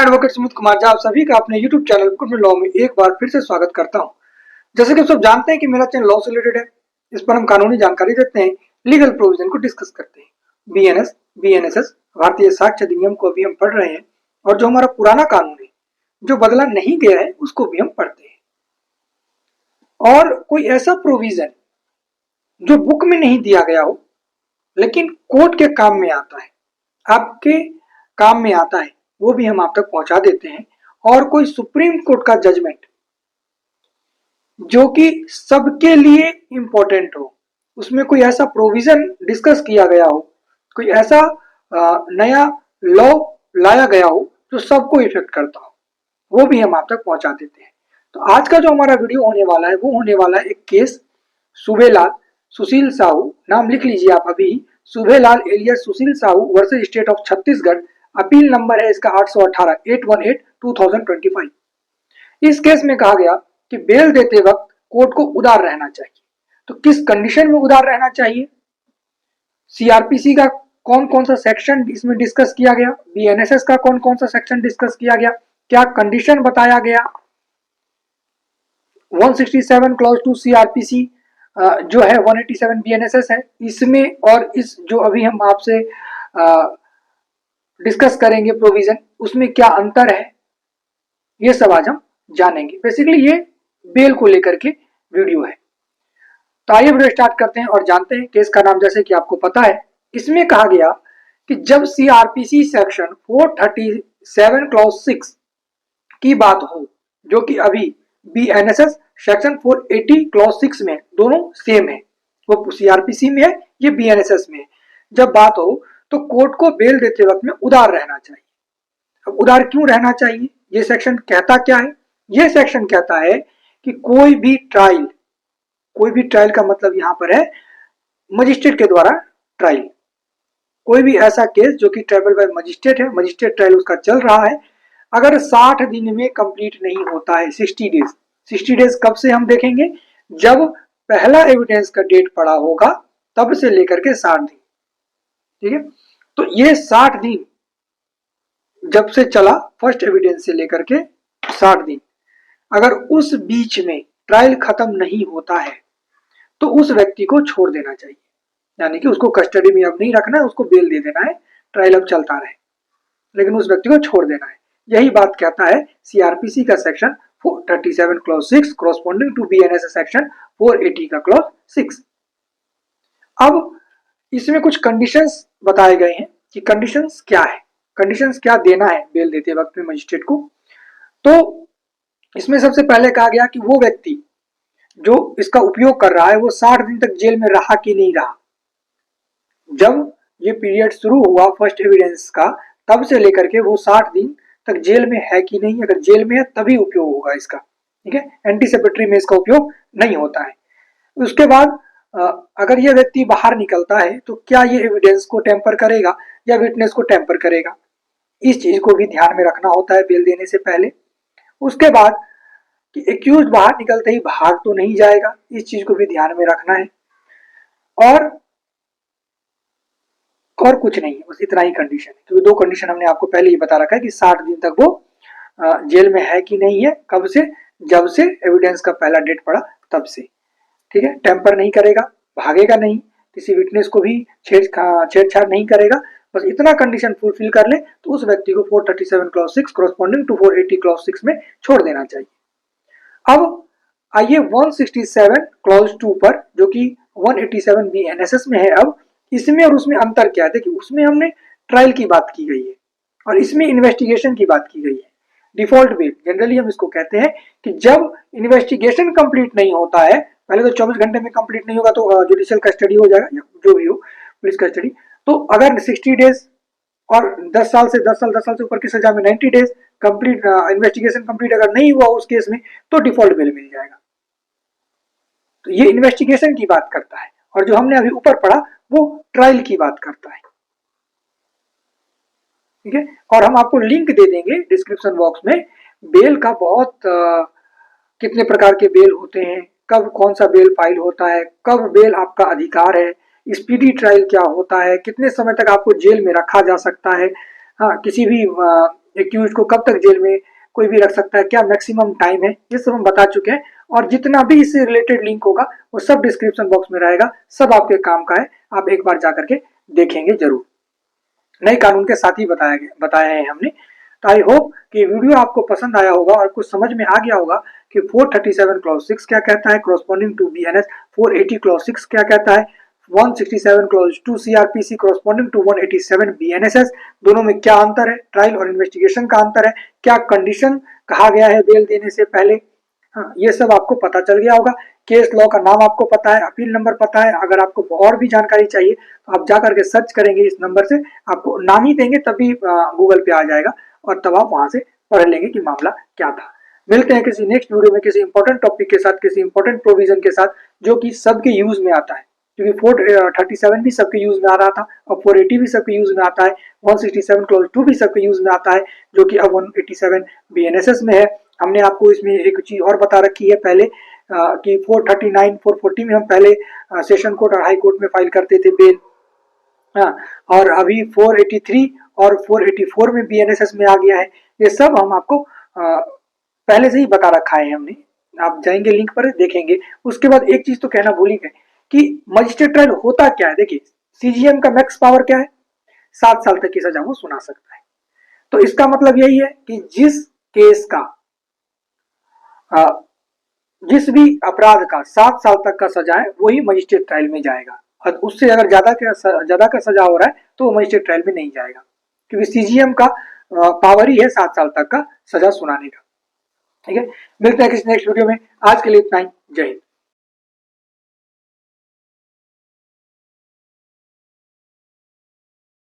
Advocate Sumit Kumar Jha आप सभी का अपने YouTube चैनल कोर्ट में लॉ में एक बार फिर से स्वागत करता हूं। जैसे कि आप सब जानते हैं कि मेरा चैनल लॉ से रिलेटेड है। इस पर हम कानूनी जानकारी देते हैं, लीगल प्रोविजन को डिस्कस करते हैं। BNS, BNSS भारतीय साक्ष्य अधिनियम को भी हम पढ़ रहे हैं और जो हमारा पुराना कानून है जो बदला नहीं गया है उसको भी हम पढ़ते हैं। और कोई ऐसा प्रोविजन जो बुक में नहीं दिया गया हो लेकिन कोर्ट के काम में आता है, आपके काम में आता है, वो भी हम आप तक पहुंचा देते हैं। और कोई सुप्रीम कोर्ट का जजमेंट जो कि सबके लिए इंपॉर्टेंट हो, उसमें कोई ऐसा प्रोविजन डिस्कस किया गया हो, कोई ऐसा नया लॉ लाया गया हो जो सबको इफेक्ट करता हो, वो भी हम आप तक पहुंचा देते हैं। तो आज का जो हमारा वीडियो होने वाला है वो होने वाला है एक केस सुबेलाल सुशील साहू, नाम लिख लीजिए आप अभी, Subelal alias Sushil Sahu versus state of Chhattisgarh. Appeal number है इसका 818-818-2025। इस केस में कहा गया कि बेल देते वक्त कोर्ट को उदार रहना चाहिए। तो किस कंडीशन में उदार रहना चाहिए, सीआरपीसी का कौन कौन सा सेक्शन इसमें डिस्कस किया गया, बीएनएसएस का कौन कौन सा सेक्शन डिस्कस किया गया, क्या कंडीशन बताया गया, 167 क्लॉज 2 सीआरपीसी जो है 187 बीएनएसएस है इसमें, और इस जो अभी हम आपसे डिस्कस करेंगे प्रोविजन, उसमें क्या अंतर है, ये सब आज हम जानेंगे। बेसिकली ये बेल को लेकर के वीडियो है। तो आइए वीडियो स्टार्ट करते हैं और जानते हैं केस का नाम। जैसे कि आपको पता है, इसमें कहा गया कि जब सीआरपीसी सेक्शन 437 क्लॉज 6 की बात हो, जो कि अभी बीएनएसएस सेक्शन 480 क्लॉज 6 में, दोनों सेम है, वो सीआरपीसी में है, ये बीएनएसएस में है। जब बात हो तो कोर्ट को बेल देते वक्त में उदार रहना चाहिए। अब उदार क्यों रहना चाहिए, ये सेक्शन कहता क्या है? ये सेक्शन कहता है कि कोई भी ट्रायल का मतलब यहां पर है मजिस्ट्रेट के द्वारा ट्रायल, कोई भी ऐसा केस जो कि ट्राइबल बाय मजिस्ट्रेट है, मजिस्ट्रेट ट्रायल उसका चल रहा है, अगर 60 दिन में कंप्लीट नहीं होता है, 60 डेज कब से हम देखेंगे, जब पहला एविडेंस का डेट पड़ा होगा तब से लेकर के 60 दिन, ठीक है। तो ये 60 दिन जब से चला, फर्स्ट एविडेंस से लेकर के 60 दिन, अगर उस बीच में ट्रायल खत्म नहीं होता है तो उस व्यक्ति को छोड़ देना चाहिए, यानी कि उसको कस्टडी में अब नहीं रखना है, उसको बेल दे देना है, ट्रायल अब चलता रहे, लेकिन उस व्यक्ति को छोड़ देना है। यही बात कहता है सीआरपीसी का section 437 clause 6 corresponding to BNSS section 480 का क्लॉज 6। अब इसमें कुछ कंडीशंस बताए गए हैं कि कंडीशंस क्या है, कंडीशंस क्या देना है बेल देते वक्त में मजिस्ट्रेट को। तो इसमें सबसे पहले कहा गया कि वो व्यक्ति जो इसका उपयोग कर रहा है वो 60 दिन तक जेल में रहा कि नहीं रहा। जब ये पीरियड शुरू हुआ फर्स्ट एविडेंस का, तब से लेकर के वो 60 दिन तक जेल में है कि नहीं, अगर जेल में है तभी उपयोग होगा इसका, ठीक है। एंटीसिपेटरी में इसका उपयोग नहीं होता है। उसके बाद अगर ये व्यक्ति बाहर निकलता है तो क्या ये एविडेंस को टेम्पर करेगा या विटनेस को टेम्पर करेगा, इस चीज को भी ध्यान में रखना होता है बेल देने से पहले। उसके बाद कि एक्यूज्ड बाहर निकलते ही भाग तो नहीं जाएगा, इस चीज को भी ध्यान में रखना है। और कुछ नहीं, बस इतना ही कंडीशन है। तो दो कंडीशन हमने आपको पहले ही बता रखा है कि 60 दिन तक वो जेल में है कि नहीं है, कब से, जब से एविडेंस का पहला डेट पड़ा तब से, ठीक है। टेम्पर नहीं करेगा, भागेगा नहीं, किसी विटनेस को भी छेड़छाड़ नहीं करेगा, बस इतना कंडीशन फुलफिल कर ले तो उस व्यक्ति को 437 क्लॉज 6 कॉरस्पॉन्डिंग टू 480 क्लॉज 6 में छोड़ देना चाहिए। अब आइए 167 क्लॉज 2 पर, जो कि 187 बीएनएसएस में है। अब इसमें और उसमें अंतर क्या है, देखिए उसमें हमने ट्रायल की बात की गई है और इसमें इन्वेस्टिगेशन की बात की गई है। डिफॉल्ट बेल जनरली हम इसको कहते हैं कि जब इन्वेस्टिगेशन कंप्लीट नहीं होता है, पहले तो 24 घंटे में कंप्लीट नहीं होगा तो जुडिशियल कस्टडी हो जाएगा या जो भी हो, पुलिस कस्टडी। तो अगर 60 डेज और 10 साल से ऊपर की सजा में 90 डेज कंप्लीट इन्वेस्टिगेशन कंप्लीट अगर नहीं हुआ उस केस में तो डिफॉल्ट बेल मिल जाएगा। तो ये इन्वेस्टिगेशन की बात करता है, और जो हमने अभी ऊपर पढ़ा वो ट्रायल की बात करता है, ठीक है। और हम आपको लिंक दे देंगे डिस्क्रिप्शन बॉक्स में, बेल का बहुत कितने प्रकार के बेल होते हैं, कब कौन सा बेल फाइल होता है, कब बेल आपका अधिकार है, स्पीडी ट्रायल क्या होता है, कितने समय तक आपको जेल में रखा जा सकता है, हाँ किसी भी एक्यूज को कब तक जेल में कोई भी रख सकता है, क्या मैक्सिमम टाइम है, ये सब हम बता चुके हैं। और जितना भी इससे रिलेटेड लिंक होगा वो सब डिस्क्रिप्शन बॉक्स में रहेगा, सब आपके काम का है, आप एक बार जाकर के देखेंगे जरूर। नए कानून के साथ ही बताया है हमने। तो आई होप कि वीडियो आपको पसंद आया होगा और कुछ समझ में आ गया होगा कि 437 क्लॉज 6 क्या कहता है कॉरस्पॉन्डिंग टू बीएनएस, 480 क्लॉज 6 क्या कहता है, 167 clause 2 CrPC corresponding to 187 BNSS, दोनों में क्या अंतर है, ट्रायल और इन्वेस्टिगेशन का अंतर है, क्या कंडीशन कहा गया है बेल देने से पहले, हाँ ये सब आपको पता चल गया होगा। केस लॉ का नाम आपको पता है, अपील नंबर पता है। अगर आपको और भी जानकारी चाहिए तो आप जाकर के सर्च करेंगे इस नंबर से, आपको नाम ही देंगे तभी गूगल पे आ जाएगा और तब आप वहां से पढ़ लेंगे कि मामला क्या था। मिलते हैं किसी नेक्स्ट वीडियो में किसी इंपॉर्टेंट टॉपिक के साथ, किसी इंपॉर्टेंट प्रोविजन के साथ जो कि सबके यूज में आता है, क्योंकि 437 भी सबके यूज में आ रहा था और 480 भी सबके यूज में आता है, 167 क्लॉज 2 भी सबके यूज में आता है जो कि अब 187 बीएनएसएस में है। हमने आपको इसमें एक चीज और बता रखी है पहले कि 439 440 में हम पहले सेशन कोर्ट और हाई कोर्ट में फाइल करते थे बेल, और अभी 483 और 484 में बीएनएसएस में आ गया है। ये सब हम आपको पहले से ही बता रखा है हमने, आप जाएंगे लिंक पर देखेंगे। उसके बाद एक चीज तो कहना भूल ही गए कि मजिस्ट्रेट ट्रायल होता क्या है। देखिए सीजीएम का मैक्स पावर क्या है, 7 साल तक की सजा वो सुना सकता है। तो इसका मतलब यही है कि जिस केस का जिस भी अपराध का 7 साल तक का सजा है वही मजिस्ट्रेट ट्रायल में जाएगा, और उससे अगर ज्यादा का सजा हो रहा है तो वो मजिस्ट्रेट ट्रायल में नहीं जाएगा, क्योंकि सीजीएम का पावर ही है 7 साल तक का सजा सुनाने का। ठीक है, मिलते हैं किसी नेक्स्ट वीडियो में, आज के लिए इतना ही, जय हिंद।